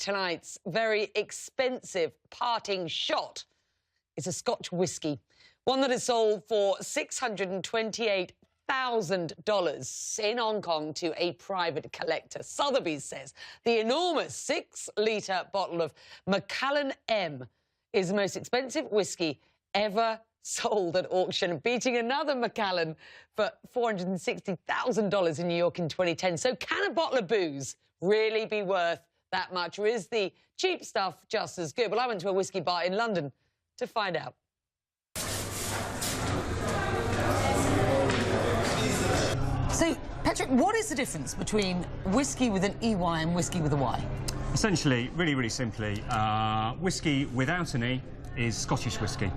tonight's very expensive parting shot is a Scotch whisky, one that is sold for $628,000 in Hong Kong to a private collector. Sotheby's says the enormous 6-litre bottle of Macallan M is the most expensive whisky ever sold at auction, beating another Macallan for $460,000 in New York in 2010. So can a bottle of booze really be worth that much, or is the cheap stuff just as good? Well, I went to a whisky bar in London to find out. So, Patrick, what is the difference between whiskey with an EY and whiskey with a Y? Essentially, really simply, whiskey without an E is Scottish whiskey.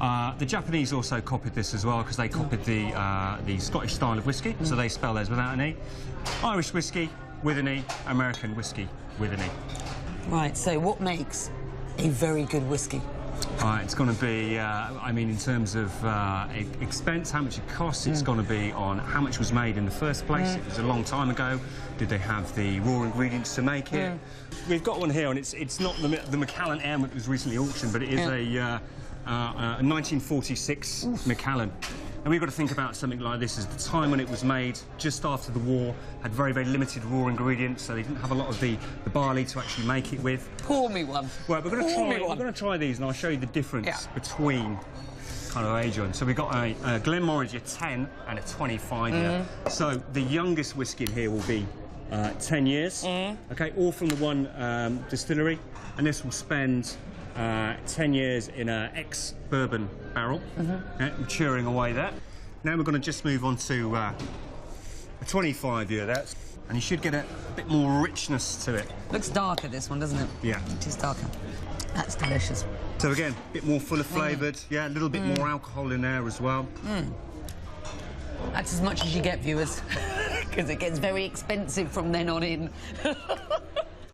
The Japanese also copied this as well because they copied the Scottish style of whiskey, so they spell theirs without an E. Irish whiskey with an E, American whiskey with an E. Right, so what makes a very good whiskey? It's going to be, I mean, in terms of expense, how much it costs, it's going to be on how much was made in the first place. It was a long time ago. Did they have the raw ingredients to make it? We've got one here, and it's not the Macallan M that was recently auctioned, but it is a 1946 Macallan. And we've got to think about something like this as the time when it was made, just after the war, had very limited raw ingredients, so they didn't have a lot of the barley to actually make it with. Pour me one. Well, we're going to try these, and I'll show you the difference between kind of age on. So we've got a Glenmorangie, a 10 and a 25 year. So the youngest whiskey in here will be 10 years. Okay, all from the one distillery, and this will spend 10 years in an ex-bourbon barrel, maturing away there. Now we're going to just move on to a 25-year, and you should get a bit more richness to it. Looks darker, this one, doesn't it? Yeah. It is darker. That's delicious. So again, a bit more fuller flavoured, yeah, a little bit more alcohol in there as well. That's as much as you get, viewers, because it gets very expensive from then on in.